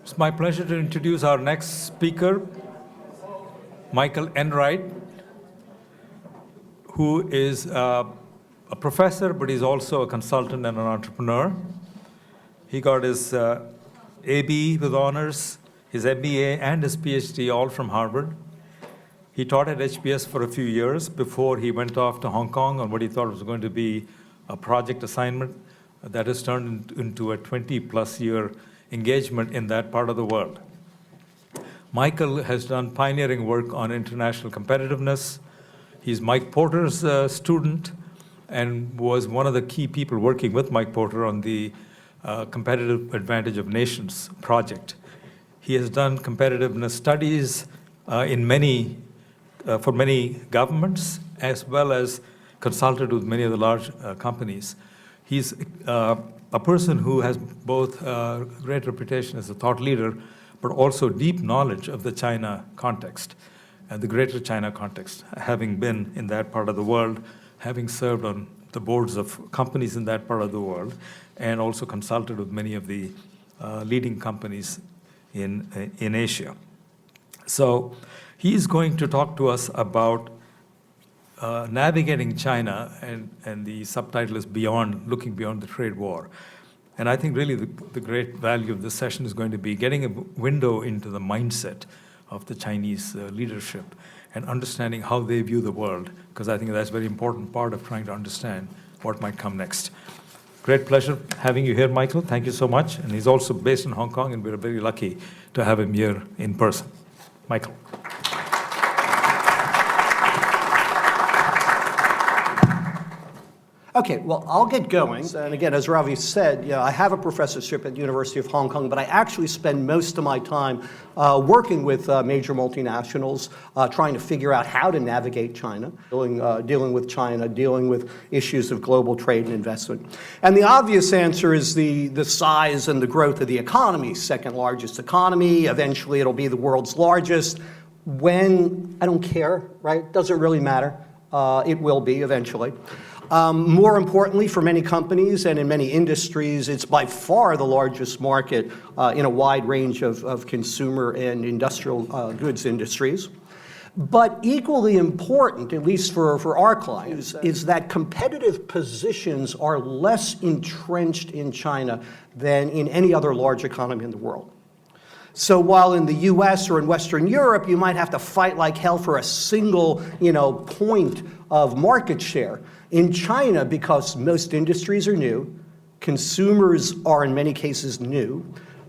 It's my pleasure to introduce our next speaker, Michael Enright, who is a professor, but he's also a consultant and an entrepreneur. He got his AB with honors, his MBA, and his PhD all from Harvard. He taught at HBS for a few years before he went off to Hong Kong on what he thought was going to be a project assignment that has turned into a 20-plus year engagement in that part of the world. Michael has done pioneering work on international competitiveness. He's Mike Porter's student and was one of the key people working with Mike Porter on the Competitive Advantage of Nations project. He has done competitiveness studies for many governments, as well as consulted with many of the large companies. He's a person who has both great reputation as a thought leader, but also deep knowledge of the China context, and the greater China context, having been in that part of the world, having served on the boards of companies in that part of the world, and also consulted with many of the leading companies in Asia. So he's going to talk to us about navigating China, and the subtitle is Looking Beyond the Trade War. And I think really the great value of this session is going to be getting a window into the mindset of the Chinese leadership and understanding how they view the world, because I think that's a very important part of trying to understand what might come next. Great pleasure having you here, Michael. Thank you so much. And he's also based in Hong Kong, and we're very lucky to have him here in person. Michael. Okay, well, I'll get going. And again, as Ravi said, I have a professorship at the University of Hong Kong, but I actually spend most of my time working with major multinationals, trying to figure out how to navigate China, dealing with China, dealing with issues of global trade and investment. And the obvious answer is the size and the growth of the economy, second largest economy. Eventually, it'll be the world's largest. When, I don't care, right? Doesn't really matter. It will be eventually. More importantly, for many companies and in many industries, it's by far the largest market in a wide range of consumer and industrial goods industries. But equally important, at least for our clients, is that competitive positions are less entrenched in China than in any other large economy in the world. So while in the US or in Western Europe, you might have to fight like hell for a single, point of market share, in China, because most industries are new, consumers are in many cases new,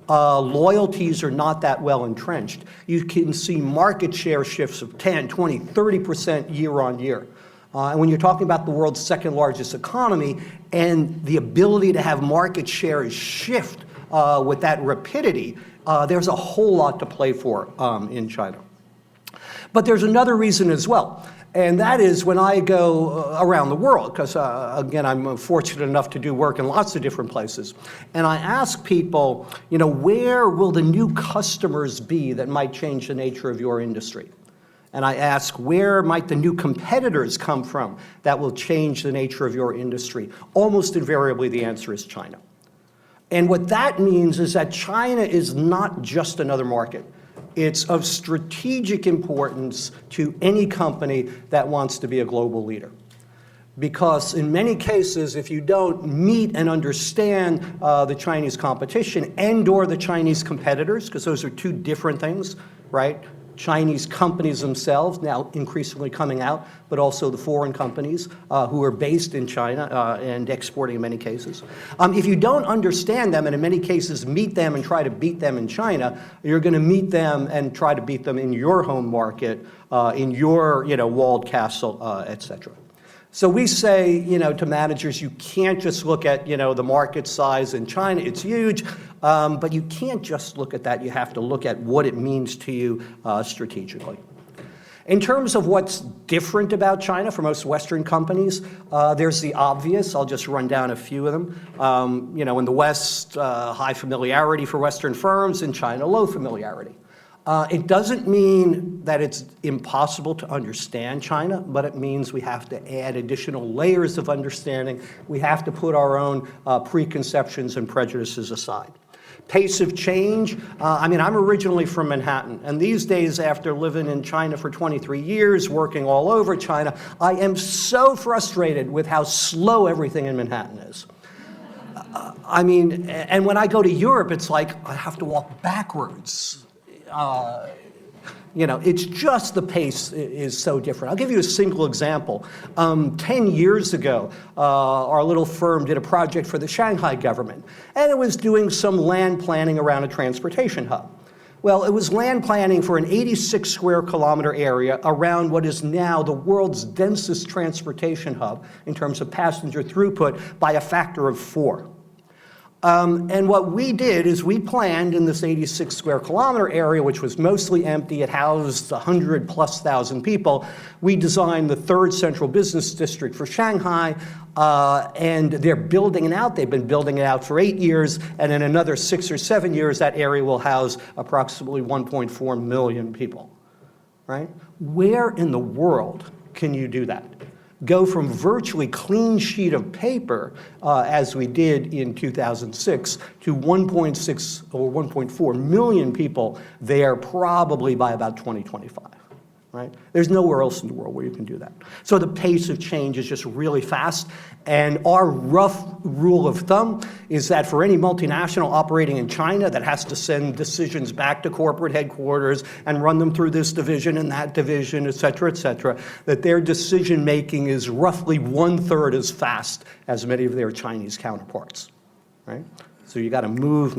loyalties are not that well entrenched, you can see market share shifts of 10, 20, 30% year on year. And when you're talking about the world's second largest economy and the ability to have market shares shift with that rapidity, there's a whole lot to play for in China. But there's another reason as well. And that is when I go around the world, because again, I'm fortunate enough to do work in lots of different places. And I ask people, where will the new customers be that might change the nature of your industry? And I ask, where might the new competitors come from that will change the nature of your industry? Almost invariably, the answer is China. And what that means is that China is not just another market. It's of strategic importance to any company that wants to be a global leader. Because in many cases, if you don't meet and understand the Chinese competition and/or the Chinese competitors, because those are two different things, right? Chinese companies themselves now increasingly coming out, but also the foreign companies who are based in China and exporting in many cases. If you don't understand them and in many cases meet them and try to beat them in China, you're going to meet them and try to beat them in your home market, in your walled castle, et cetera. So we say, to managers, you can't just look at, the market size in China. It's huge, but you can't just look at that. You have to look at what it means to you strategically. In terms of what's different about China for most Western companies, there's the obvious. I'll just run down a few of them. In the West, high familiarity for Western firms. In China, low familiarity. It doesn't mean that it's impossible to understand China, but it means we have to add additional layers of understanding. We have to put our own preconceptions and prejudices aside. Pace of change, I mean, I'm originally from Manhattan, and these days, after living in China for 23 years, working all over China, I am so frustrated with how slow everything in Manhattan is. I mean, and when I go to Europe, it's like I have to walk backwards. You know, it's just the pace is so different. I'll give you a single example. 10 years ago, our little firm did a project for the Shanghai government, and it was doing some land planning around a transportation hub. Well, it was land planning for an 86 square kilometer area around what is now the world's densest transportation hub in terms of passenger throughput by a factor of 4. And what we did is we planned in this 86 square kilometer area, which was mostly empty, it housed 100,000+ people. We designed the 3rd central business district for Shanghai, and they're building it out. They've been building it out for 8 years, and in another 6 or 7 years, that area will house approximately 1.4 million people, right? Where in the world can you do that? Go from virtually clean sheet of paper, as we did in 2006, to 1.6 or 1.4 million people there probably by about 2025, right? There's nowhere else in the world where you can do that. So the pace of change is just really fast, and our rough rule of thumb is that for any multinational operating in China that has to send decisions back to corporate headquarters and run them through this division and that division, et cetera, that their decision making is roughly 1/3 as fast as many of their Chinese counterparts, right? So you got to move.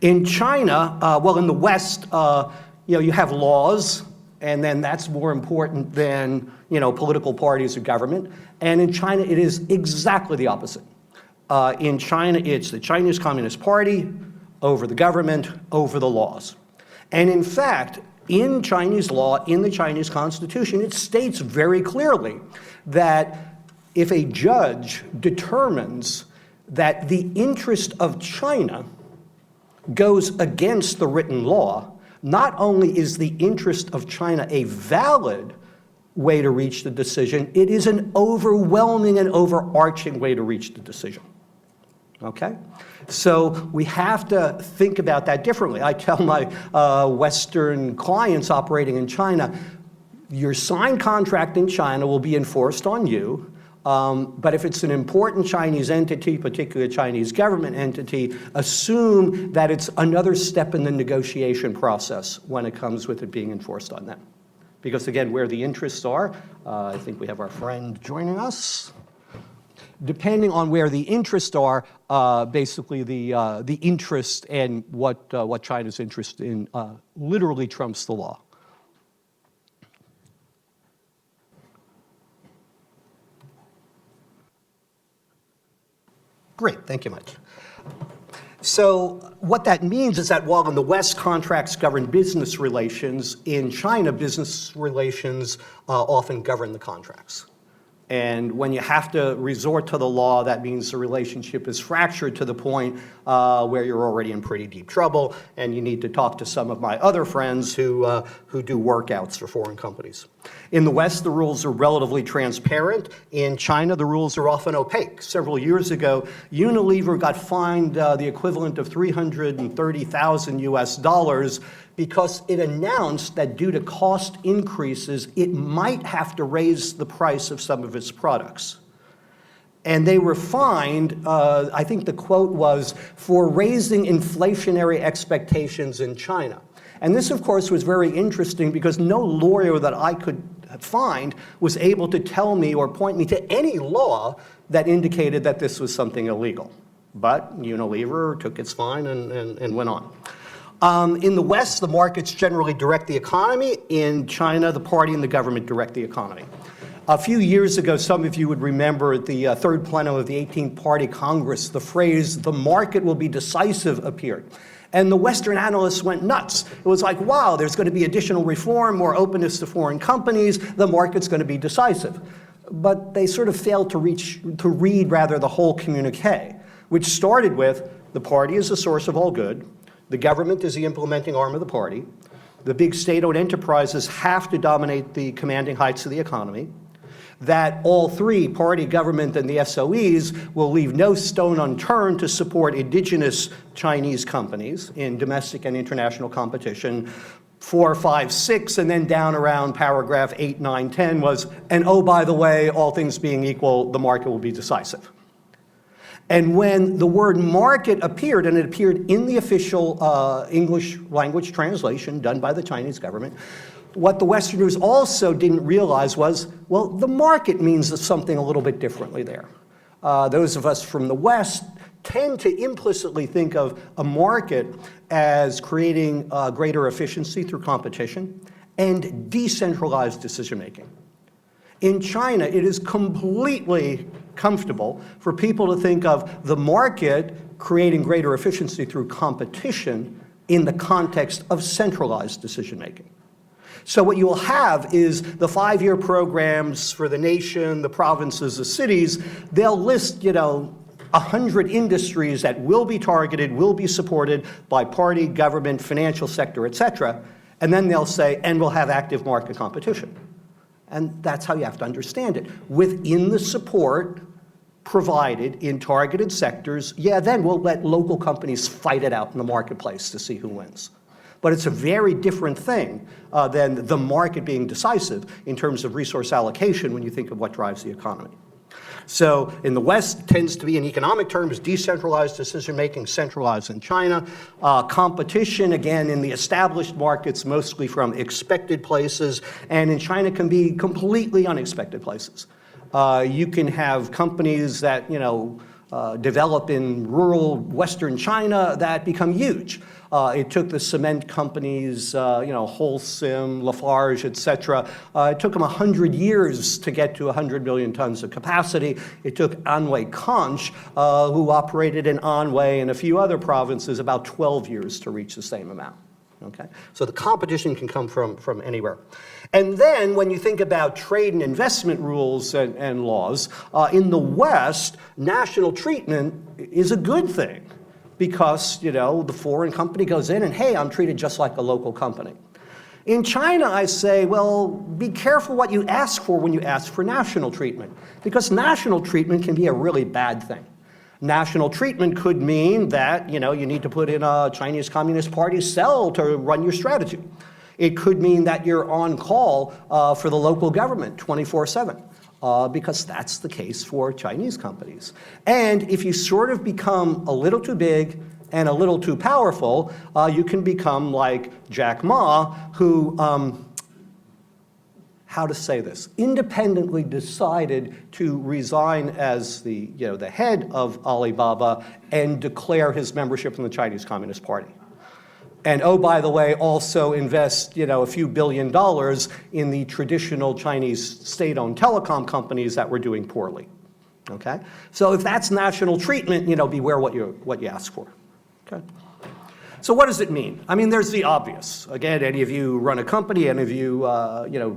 In China, well, in the West, you know, you have laws, and then that's more important than, you know, political parties or government. And in China, it is exactly the opposite. In China, it's the Chinese Communist Party over the government, over the laws. And in fact, in Chinese law, in the Chinese constitution, it states very clearly that if a judge determines that the interest of China goes against the written law, not only is the interest of China a valid way to reach the decision, it is an overwhelming and overarching way to reach the decision, okay? So we have to think about that differently. I tell my Western clients operating in China, your signed contract in China will be enforced on you, but if it's an important Chinese entity, particularly a Chinese government entity, assume that it's another step in the negotiation process when it comes with it being enforced on them. Because again, where the interests are, I think we have our friend joining us. Depending on where the interests are, basically the interest and what China's interest in literally trumps the law. Great, thank you much. So what that means is that while in the West contracts govern business relations, in China business relations often govern the contracts. And when you have to resort to the law, that means the relationship is fractured to the point where you're already in pretty deep trouble, and you need to talk to some of my other friends who do workouts for foreign companies. In the West, the rules are relatively transparent. In China, the rules are often opaque. Several years ago, Unilever got fined the equivalent of $330,000 US because it announced that due to cost increases, it might have to raise the price of some of its products. And they were fined, I think the quote was, for raising inflationary expectations in China. And this, of course, was very interesting because no lawyer that I could find was able to tell me or point me to any law that indicated that this was something illegal. But Unilever took its fine and went on. In the West, the markets generally direct the economy. In China, the party and the government direct the economy. A few years ago, some of you would remember at the third plenum of the 18th Party Congress, the phrase, "the market will be decisive," appeared. And the Western analysts went nuts. It was like, wow, there's going to be additional reform, more openness to foreign companies, the market's going to be decisive. But they sort of failed to read the whole communique, which started with, the party is the source of all good, the government is the implementing arm of the party, the big state-owned enterprises have to dominate the commanding heights of the economy, that all three, party, government, and the SOEs, will leave no stone unturned to support indigenous Chinese companies in domestic and international competition. 4, 5, 6, and then down around paragraph 8, 9, 10 was, and oh, by the way, all things being equal, the market will be decisive. And when the word market appeared, and it appeared in the official English language translation done by the Chinese government, what the Westerners also didn't realize was, well, the market means something a little bit differently there. Those of us from the West tend to implicitly think of a market as creating greater efficiency through competition and decentralized decision-making. In China, it is completely comfortable for people to think of the market creating greater efficiency through competition in the context of centralized decision-making. So what you will have is the 5-year programs for the nation, the provinces, the cities. They'll list, 100 industries that will be targeted, will be supported by party, government, financial sector, et cetera. And then they'll say, and we'll have active market competition. And that's how you have to understand it. Within the support provided in targeted sectors, then we'll let local companies fight it out in the marketplace to see who wins. But it's a very different thing than the market being decisive in terms of resource allocation when you think of what drives the economy. So in the West, it tends to be, in economic terms, decentralized decision-making, centralized in China. Competition, again, in the established markets, mostly from expected places, and in China can be completely unexpected places. You can have companies that, develop in rural Western China that become huge. It took the cement companies, Holcim, Lafarge, et cetera. It took them 100 years to get to 100 million tons of capacity. It took Anhui Conch, who operated in Anhui and a few other provinces, about 12 years to reach the same amount. Okay? So the competition can come from anywhere. And then when you think about trade and investment rules and laws, in the West, national treatment is a good thing because, the foreign company goes in and, hey, I'm treated just like a local company. In China, I say, well, be careful what you ask for when you ask for national treatment, because national treatment can be a really bad thing. National treatment could mean that, you need to put in a Chinese Communist Party cell to run your strategy. It could mean that you're on call for the local government 24/7, because that's the case for Chinese companies. And if you sort of become a little too big and a little too powerful, you can become like Jack Ma, who, how to say this, independently decided to resign as the head of Alibaba and declare his membership in the Chinese Communist Party. And oh, by the way, also invest, a few $1 billion in the traditional Chinese state-owned telecom companies that were doing poorly. Okay? So if that's national treatment, beware what you ask for. Okay? So what does it mean? I mean, there's the obvious. Again, any of you run a company, any of you,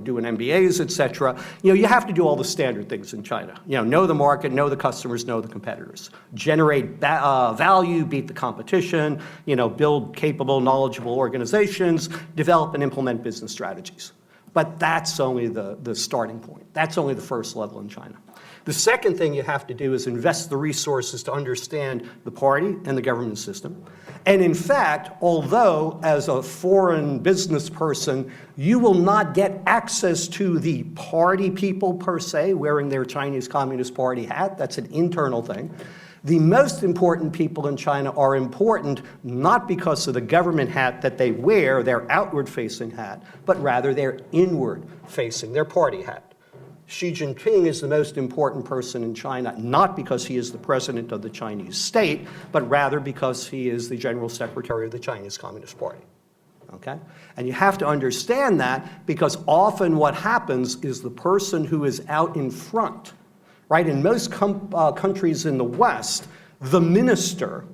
do an MBAs, et cetera, you have to do all the standard things in China. Know the market, know the customers, know the competitors. Generate value, beat the competition, build capable, knowledgeable organizations, develop and implement business strategies. But that's only the starting point. That's only the first level in China. The second thing you have to do is invest the resources to understand the party and the government system. And in fact, although as a foreign business person, you will not get access to the party people per se, wearing their Chinese Communist Party hat, that's an internal thing. The most important people in China are important not because of the government hat that they wear, their outward-facing hat, but rather their inward-facing, their party hat. Xi Jinping is the most important person in China, not because he is the president of the Chinese state, but rather because he is the general secretary of the Chinese Communist Party. Okay? And you have to understand that because often what happens is the person who is out in front, right? In most countries in the West, the minister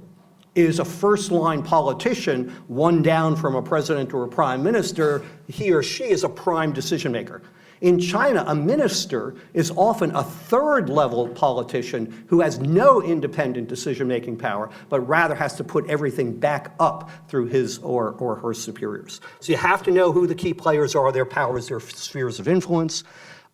is a first-line politician, one down from a president or a prime minister. He or she is a prime decision maker. In China, a minister is often a third-level politician who has no independent decision-making power, but rather has to put everything back up through his or her superiors. So you have to know who the key players are, their powers, their spheres of influence.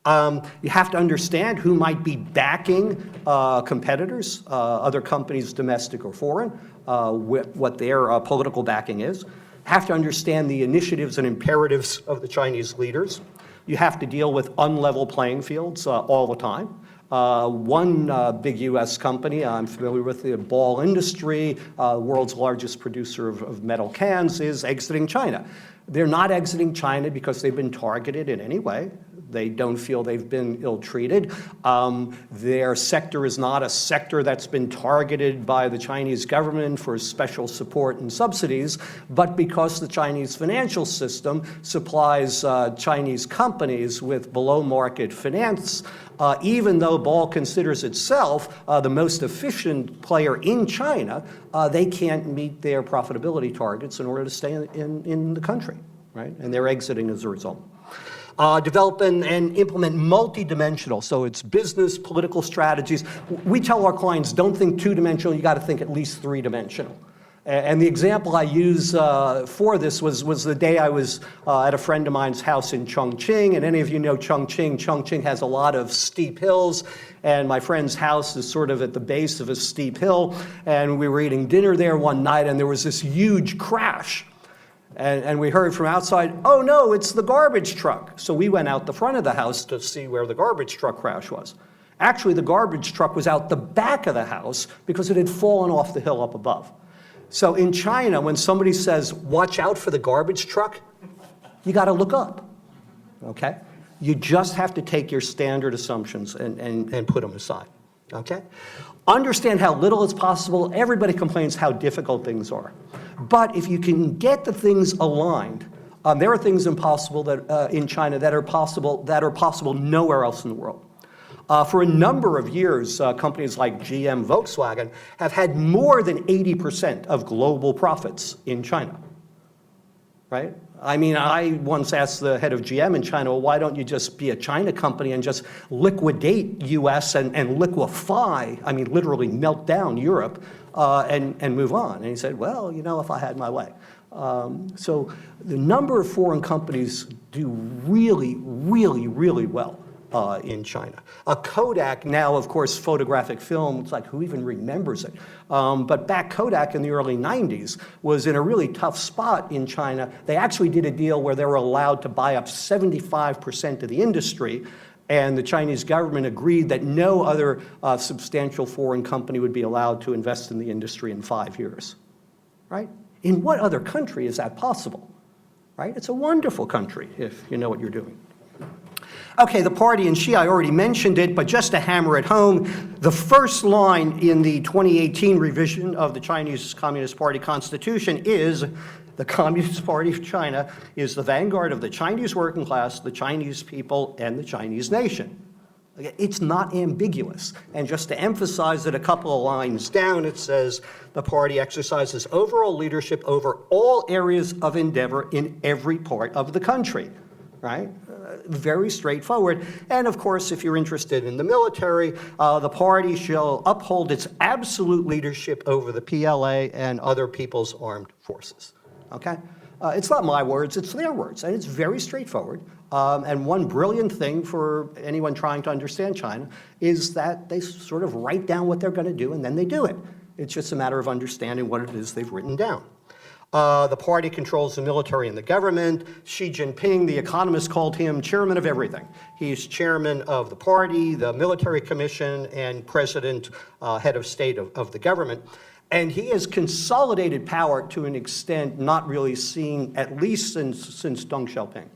You have to understand who might be backing competitors, other companies, domestic or foreign, what their political backing is. Have to understand the initiatives and imperatives of the Chinese leaders. You have to deal with unlevel playing fields all the time. One big U.S. company I'm familiar with, the ball industry, world's largest producer of metal cans, is exiting China. They're not exiting China because they've been targeted in any way. They don't feel they've been ill-treated. Their sector is not a sector that's been targeted by the Chinese government for special support and subsidies, but because the Chinese financial system supplies Chinese companies with below-market finance. Even though Ball considers itself the most efficient player in China, they can't meet their profitability targets in order to stay in the country, right? And they're exiting as a result. Develop and implement multidimensional, so it's business, political strategies. We tell our clients, don't think two-dimensional, you got to think at least three-dimensional. And the example I use for this was the day I was at a friend of mine's house in Chongqing, and any of you know Chongqing. Chongqing has a lot of steep hills, and my friend's house is sort of at the base of a steep hill, and we were eating dinner there one night, and there was this huge crash. And we heard from outside, oh no, it's the garbage truck. So we went out the front of the house to see where the garbage truck crash was. Actually, the garbage truck was out the back of the house because it had fallen off the hill up above. So in China, when somebody says, watch out for the garbage truck, you got to look up, okay? You just have to take your standard assumptions and put them aside, okay? Understand how little is possible. Everybody complains how difficult things are. But if you can get the things aligned, there are things impossible that in China that are possible nowhere else in the world. For a number of years, companies like GM, Volkswagen have had more than 80% of global profits in China, right? I mean, I once asked the head of GM in China, well, why don't you just be a China company and just liquidate US and liquefy, I mean, literally melt down Europe and move on? And he said, well, you know, if I had my way. So the number of foreign companies do really, really, really well in China. Kodak now, of course, photographic film, it's like, who even remembers it? But back Kodak in the early 90s was in a really tough spot in China. They actually did a deal where they were allowed to buy up 75% of the industry, and the Chinese government agreed that no other substantial foreign company would be allowed to invest in the industry in 5 years, right? In what other country is that possible, right? It's a wonderful country if you know what you're doing. Okay, the party and Xi, I already mentioned it, but just to hammer it home, the first line in the 2018 revision of the Chinese Communist Party Constitution is, the Communist Party of China is the vanguard of the Chinese working class, the Chinese people, and the Chinese nation. It's not ambiguous. And just to emphasize it a couple of lines down, it says, the party exercises overall leadership over all areas of endeavor in every part of the country, right? Very straightforward. And of course, if you're interested in the military, the party shall uphold its absolute leadership over the PLA and other people's armed forces. Okay? It's not my words, it's their words, and it's very straightforward. And one brilliant thing for anyone trying to understand China is that they sort of write down what they're going to do and then they do it. It's just a matter of understanding what it is they've written down. The party controls the military and the government. Xi Jinping, the economist, called him chairman of everything. He's chairman of the party, the military commission, and president, head of state of the government. And he has consolidated power to an extent not really seen, at least since Deng Xiaoping.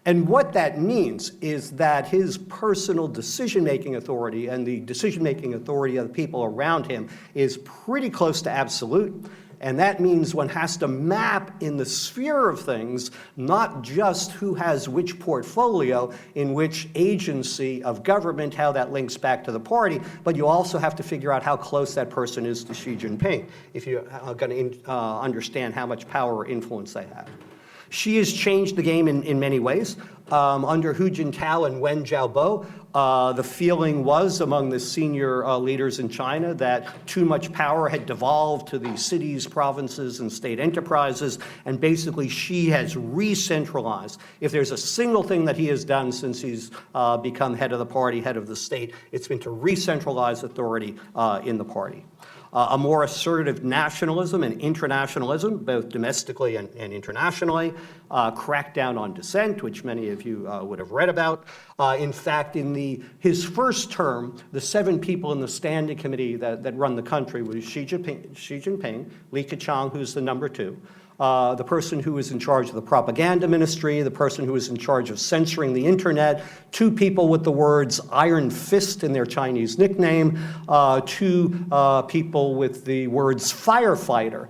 And what that means is that his personal decision-making authority and the decision-making authority of the people around him is pretty close to absolute. And that means one has to map in the sphere of things, not just who has which portfolio in which agency of government, how that links back to the party, but you also have to figure out how close that person is to Xi Jinping if you are going to understand how much power or influence they have. She has changed the game in many ways. Under Hu Jintao and Wen Jiabao, the feeling was among the senior leaders in China that too much power had devolved to the cities, provinces, and state enterprises, and basically Xi has re-centralized. If there's a single thing that he has done since he's become head of the party, head of the state, it's been to re-centralize authority in the party. A more assertive nationalism and internationalism, both domestically and internationally, cracked down on dissent, which many of you would have read about. In fact, in his first term, the 7 people in the standing committee that run the country was Xi Jinping, Li Keqiang, who's the number 2, the person who was in charge of the propaganda ministry, the person who was in charge of censoring the internet, 2 people with the words Iron Fist in their Chinese nickname, 2 people with the words firefighter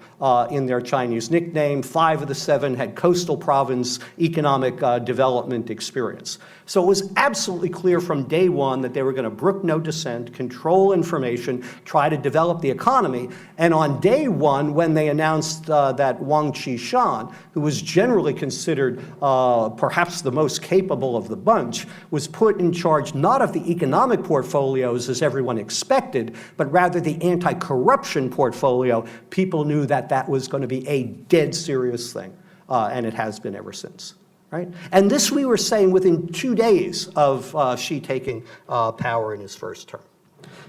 in their Chinese nickname. 5 of the 7 had coastal province economic development experience. So it was absolutely clear from day one that they were going to brook no dissent, control information, try to develop the economy. And on day one, when they announced that Wang Qishan, who was generally considered perhaps the most capable of the bunch, was put in charge not of the economic portfolios as everyone expected, but rather the anti-corruption portfolio, people knew that that was going to be a dead serious thing, and it has been ever since. Right? And this we were saying within 2 days of Xi taking power in his first term.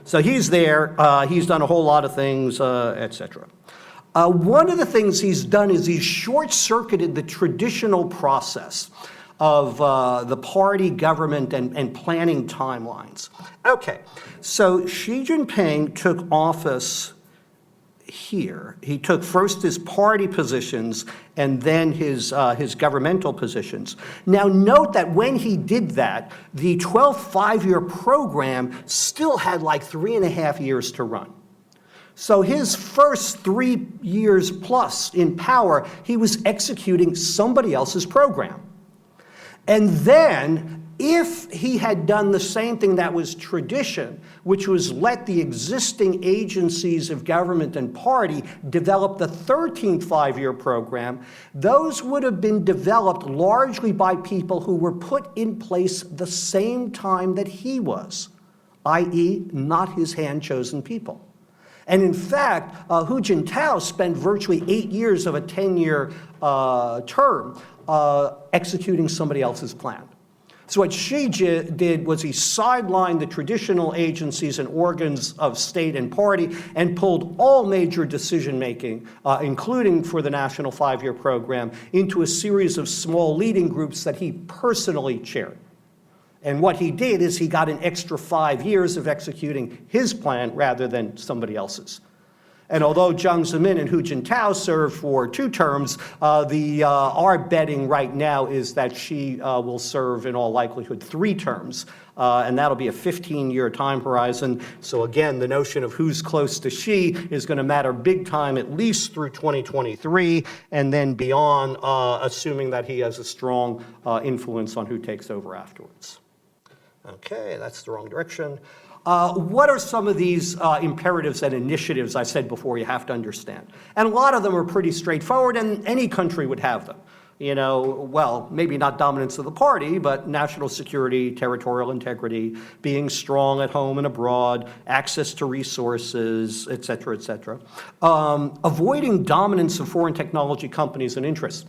So he's there, he's done a whole lot of things, etc. One of the things he's done is he's short-circuited the traditional process of the party government and planning timelines. Okay, so Xi Jinping took office here. He took first his party positions and then his governmental positions. Now note that when he did that, the 12th five-year program still had like 3.5 years to run. So his first 3 years plus in power, he was executing somebody else's program. And then, if he had done the same thing that was tradition, which was let the existing agencies of government and party develop the 13th five-year program, those would have been developed largely by people who were put in place the same time that he was, i.e., not his hand-chosen people. And in fact, Hu Jintao spent virtually 8 years of a 10-year term executing somebody else's plan. So what Xi did was he sidelined the traditional agencies and organs of state and party and pulled all major decision-making, including for the national five-year program, into a series of small leading groups that he personally chaired. And what he did is he got an extra 5 years of executing his plan rather than somebody else's. And although Jiang Zemin and Hu Jintao served for 2 terms, our betting right now is that Xi will serve in all likelihood 3 terms, and that'll be a 15-year time horizon. So again, the notion of who's close to Xi is going to matter big time, at least through 2023, and then beyond, assuming that he has a strong influence on who takes over afterwards. Okay, that's the wrong direction. What are some of these imperatives and initiatives I said before you have to understand? And a lot of them are pretty straightforward, and any country would have them. You know, well, maybe not dominance of the party, but national security, territorial integrity, being strong at home and abroad, access to resources, et cetera, et cetera. Avoiding dominance of foreign technology companies and interests.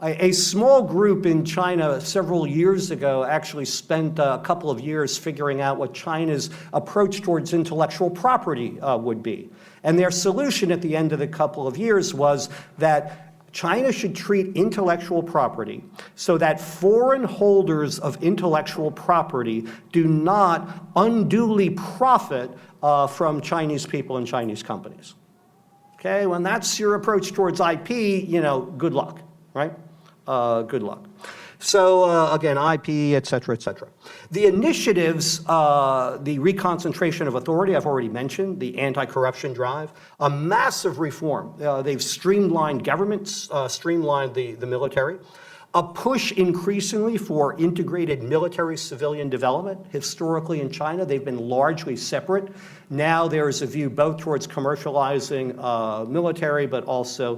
A small group in China several years ago actually spent a couple of years figuring out what China's approach towards intellectual property would be. And their solution at the end of the couple of years was that China should treat intellectual property so that foreign holders of intellectual property do not unduly profit from Chinese people and Chinese companies. Okay, when that's your approach towards IP, you know, good luck, right? Good luck. So again, IP, et cetera, et cetera. The initiatives, the reconcentration of authority, I've already mentioned, the anti-corruption drive, a massive reform. They've streamlined governments, streamlined the military. A push increasingly for integrated military-civilian development. Historically in China, they've been largely separate. Now there is a view both towards commercializing military, but also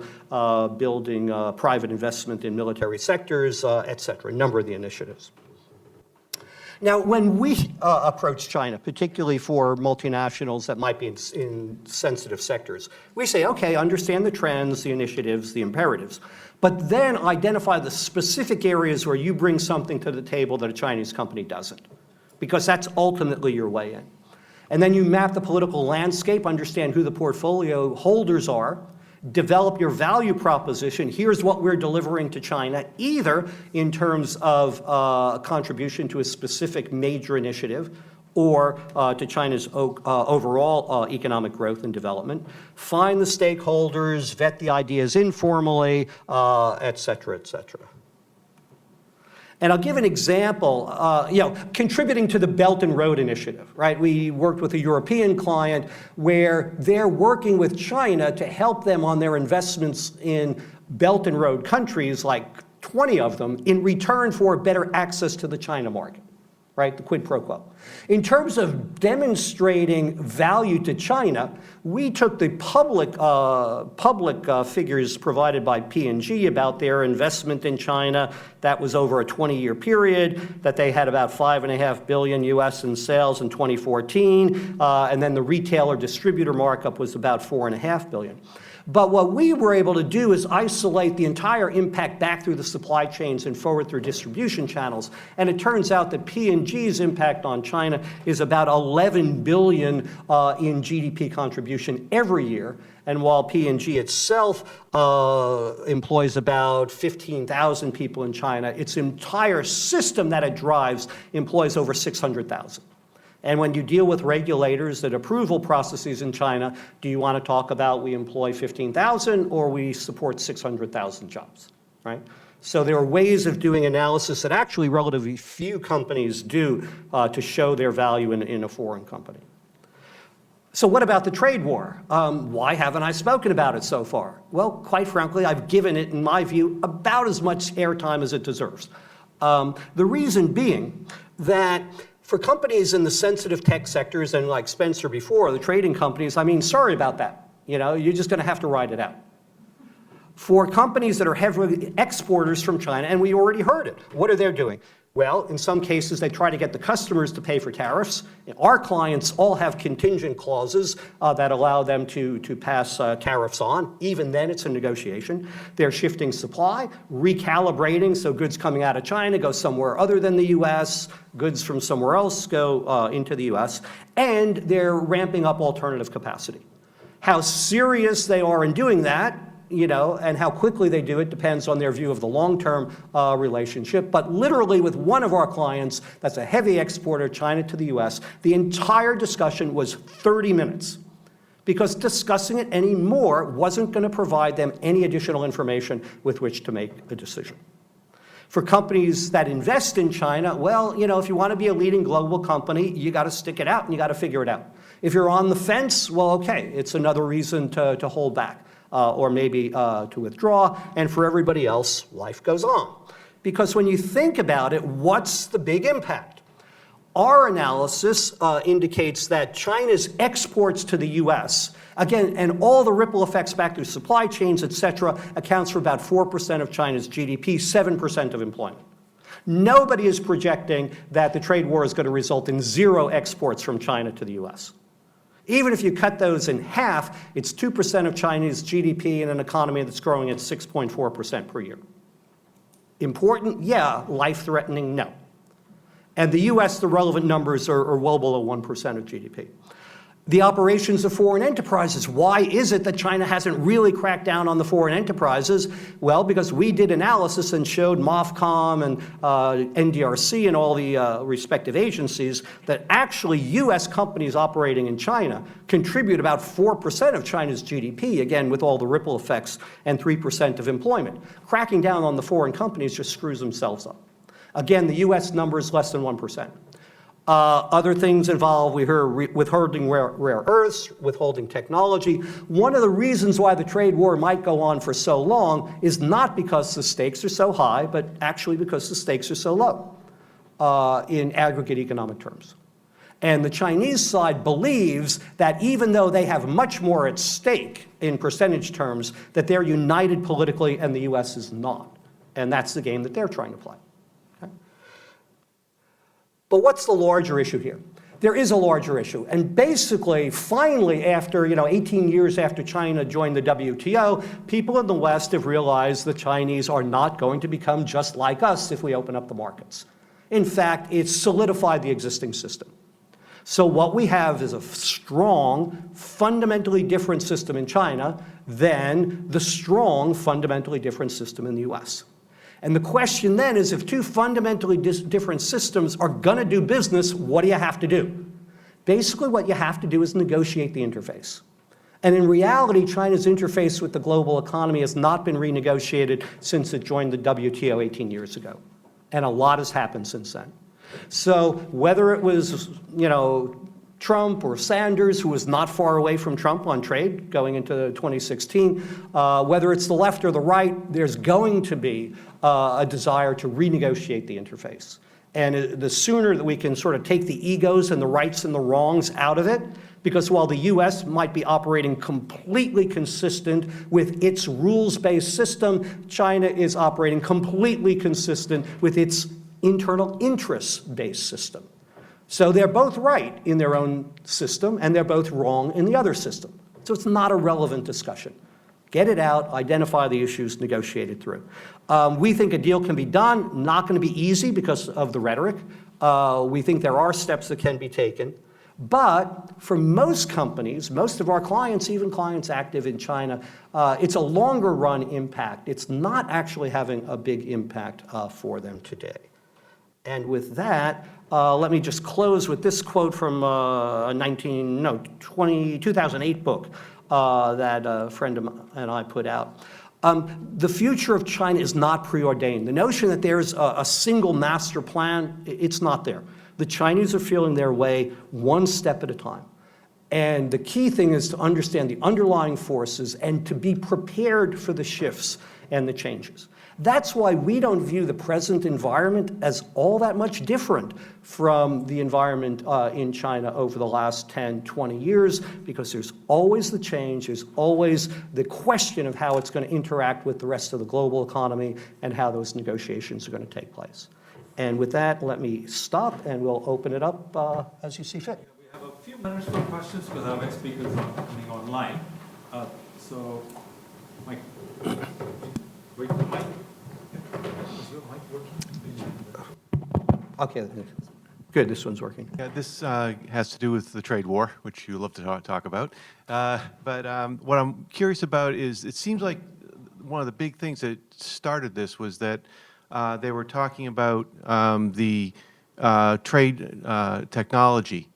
building private investment in military sectors, et cetera, a number of the initiatives. Now, when we approach China, particularly for multinationals that might be in sensitive sectors, we say, okay, understand the trends, the initiatives, the imperatives, but then identify the specific areas where you bring something to the table that a Chinese company doesn't, because that's ultimately your way in. And then you map the political landscape, understand who the portfolio holders are, develop your value proposition. Here's what we're delivering to China, either in terms of a contribution to a specific major initiative or to China's overall economic growth and development. Find the stakeholders, vet the ideas informally, et cetera, et cetera. And I'll give an example, contributing to the Belt and Road Initiative, right? We worked with a European client where they're working with China to help them on their investments in Belt and Road countries, like 20 of them, in return for better access to the China market, right? The quid pro quo. In terms of demonstrating value to China, we took the public figures provided by P&G about their investment in China. That was over a 20-year period, that they had about $5.5 billion US in sales in 2014, and then the retailer distributor markup was about $4.5 billion. But what we were able to do is isolate the entire impact back through the supply chains and forward through distribution channels. And it turns out that P&G's impact on China is about $11 billion in GDP contribution every year. And while P&G itself employs about 15,000 people in China, its entire system that it drives employs over 600,000. And when you deal with regulators and approval processes in China, do you want to talk about we employ 15,000 or we support 600,000 jobs, right? So there are ways of doing analysis that actually relatively few companies do to show their value in a foreign company. So what about the trade war? Why haven't I spoken about it so far? Well, quite frankly, I've given it, in my view, about as much airtime as it deserves. The reason being that for companies in the sensitive tech sectors, and like Spencer before, the trading companies, I mean, sorry about that. You're just going to have to ride it out. For companies that are heavily exporters from China, and we already heard it, what are they doing? Well, in some cases, they try to get the customers to pay for tariffs. Our clients all have contingent clauses that allow them to pass tariffs on. Even then, it's a negotiation. They're shifting supply, recalibrating, so goods coming out of China go somewhere other than the US, goods from somewhere else go into the US, and they're ramping up alternative capacity. How serious they are in doing that, and how quickly they do it depends on their view of the long-term relationship. But literally with one of our clients that's a heavy exporter, China to the US, the entire discussion was 30 minutes because discussing it anymore wasn't going to provide them any additional information with which to make a decision. For companies that invest in China, well, if you want to be a leading global company, you got to stick it out and you got to figure it out. If you're on the fence, well, okay, it's another reason to hold back. Or maybe to withdraw, and for everybody else, life goes on. Because when you think about it, what's the big impact? Our analysis indicates that China's exports to the US, again, and all the ripple effects back through supply chains, et cetera, accounts for about 4% of China's GDP, 7% of employment. Nobody is projecting that the trade war is going to result in zero exports from China to the US. Even if you cut those in half, it's 2% of Chinese GDP in an economy that's growing at 6.4% per year. Important? Yeah. Life-threatening? No. And the US, the relevant numbers are well below 1% of GDP. The operations of foreign enterprises. Why is it that China hasn't really cracked down on the foreign enterprises? Well, because we did analysis and showed MOFCOM and NDRC and all the respective agencies that actually US companies operating in China contribute about 4% of China's GDP, again, with all the ripple effects, and 3% of employment. Cracking down on the foreign companies just screws themselves up. Again, the US number is less than 1%. Other things involve, we hear withholding rare earths, withholding technology. One of the reasons why the trade war might go on for so long is not because the stakes are so high, but actually because the stakes are so low in aggregate economic terms. And the Chinese side believes that even though they have much more at stake in percentage terms, that they're united politically and the US is not. And that's the game that they're trying to play. Okay? But what's the larger issue here? There is a larger issue. And basically, finally, after 18 years after China joined the WTO, people in the West have realized the Chinese are not going to become just like us if we open up the markets. In fact, it's solidified the existing system. So what we have is a strong, fundamentally different system in China than the strong, fundamentally different system in the US. And the question then is, if two fundamentally different systems are going to do business, what do you have to do? Basically, what you have to do is negotiate the interface. And in reality, China's interface with the global economy has not been renegotiated since it joined the WTO 18 years ago. And a lot has happened since then. So whether it was, Trump or Sanders, who was not far away from Trump on trade going into 2016, whether it's the left or the right, there's going to be a desire to renegotiate the interface. And the sooner that we can sort of take the egos and the rights and the wrongs out of it, because while the US might be operating completely consistent with its rules-based system, China is operating completely consistent with its internal interests-based system. So they're both right in their own system, and they're both wrong in the other system. So it's not a relevant discussion. Get it out, identify the issues, negotiate it through. We think a deal can be done, not going to be easy because of the rhetoric. We think there are steps that can be taken. But for most companies, most of our clients, even clients active in China, it's a longer run impact. It's not actually having a big impact for them today. And with that, let me just close with this quote from a 2008 book that a friend of mine and I put out. The future of China is not preordained. The notion that there's a single master plan, it's not there. The Chinese are feeling their way one step at a time. And the key thing is to understand the underlying forces and to be prepared for the shifts and the changes. That's why we don't view the present environment as all that much different from the environment in China over the last 10, 20 years, because there's always the change, there's always the question of how it's going to interact with the rest of the global economy and how those negotiations are going to take place. And with that, let me stop and we'll open it up as you see fit. We have a few minutes for questions because our next speakers are coming online. So, Mike. Wait, the mic. Is your mic working? Okay, good, this one's working. Yeah, this has to do with the trade war, which you love to talk about. But what I'm curious about is, it seems like one of the big things that started this was that they were talking about the trade technology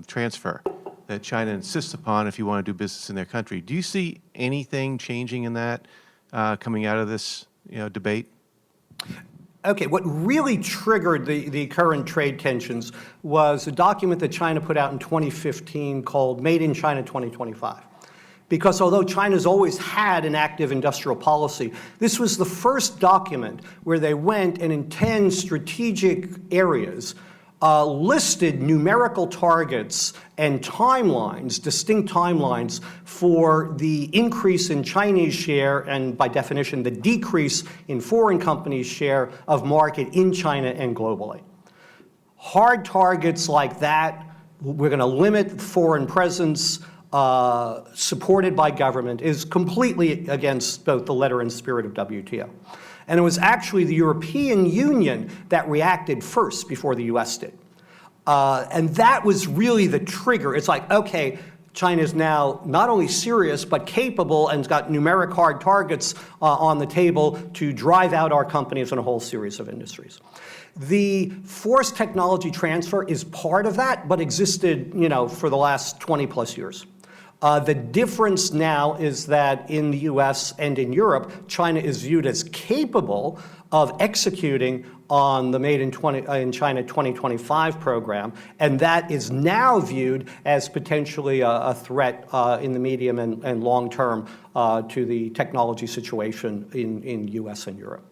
transfer that China insists upon if you want to do business in their country. Do you see anything changing in that coming out of this debate? Okay, what really triggered the current trade tensions was a document that China put out in 2015 called Made in China 2025. Because although China's always had an active industrial policy, this was the first document where they went and in 10 strategic areas listed numerical targets and timelines, distinct timelines for the increase in Chinese share and by definition the decrease in foreign companies' share of market in China and globally. Hard targets like that, we're going to limit foreign presence, supported by government, is completely against both the letter and spirit of WTO. And it was actually the European Union that reacted first before the US did. And that was really the trigger. It's like, okay, China is now not only serious, but capable and has got numeric hard targets on the table to drive out our companies in a whole series of industries. The forced technology transfer is part of that, but existed, for the last 20 plus years. The difference now is that in the US and in Europe, China is viewed as capable of executing on the Made in China 2025 program, and that is now viewed as potentially a threat in the medium and long term to the technology situation in US and Europe.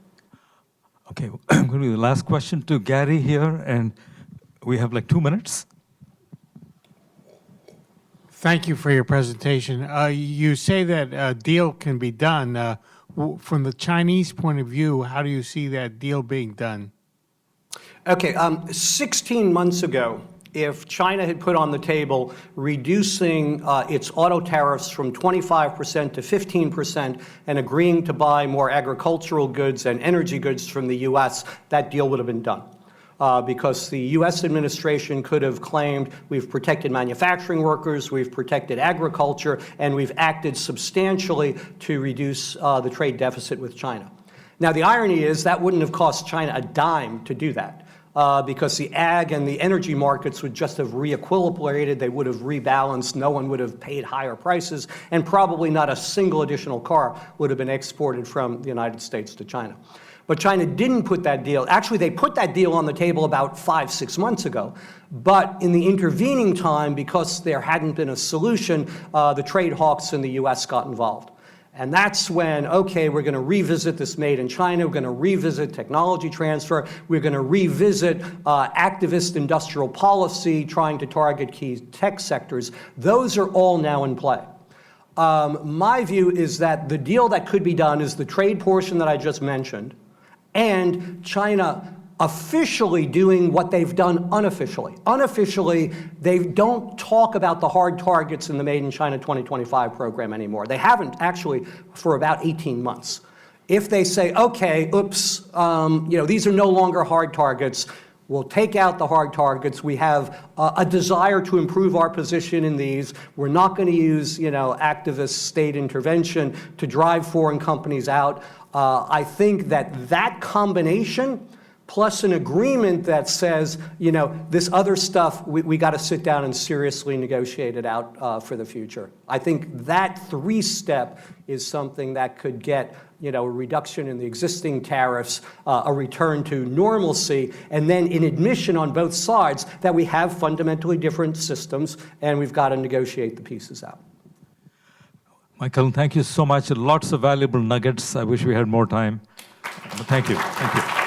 Okay, I'm going to do the last question to Gary here, and we have like 2 minutes. Thank you for your presentation. You say that a deal can be done. From the Chinese point of view, how do you see that deal being done? Okay, 16 months ago, if China had put on the table reducing its auto tariffs from 25% to 15% and agreeing to buy more agricultural goods and energy goods from the US, that deal would have been done. Because the US administration could have claimed we've protected manufacturing workers, we've protected agriculture, and we've acted substantially to reduce the trade deficit with China. Now, the irony is that wouldn't have cost China a dime to do that. Because the ag and the energy markets would just have re-equilibrated, they would have rebalanced, no one would have paid higher prices, and probably not a single additional car would have been exported from the United States to China. But China didn't put that deal. Actually, they put that deal on the table about 5-6 months ago. But in the intervening time, because there hadn't been a solution, the trade hawks in the US got involved. And that's when, okay, we're going to revisit this Made in China, we're going to revisit technology transfer, we're going to revisit activist industrial policy trying to target key tech sectors. Those are all now in play. My view is that the deal that could be done is the trade portion that I just mentioned, and China officially doing what they've done unofficially. Unofficially, they don't talk about the hard targets in the Made in China 2025 program anymore. They haven't actually for about 18 months. If they say, okay, oops, these are no longer hard targets, we'll take out the hard targets. We have a desire to improve our position in these. We're not going to use, activist state intervention to drive foreign companies out. I think that combination, plus an agreement that says, this other stuff, we got to sit down and seriously negotiate it out for the future. I think that 3-step is something that could get, a reduction in the existing tariffs, a return to normalcy, and then an admission on both sides that we have fundamentally different systems and we've got to negotiate the pieces out. Michael, thank you so much. Lots of valuable nuggets. I wish we had more time. But thank you. Thank you.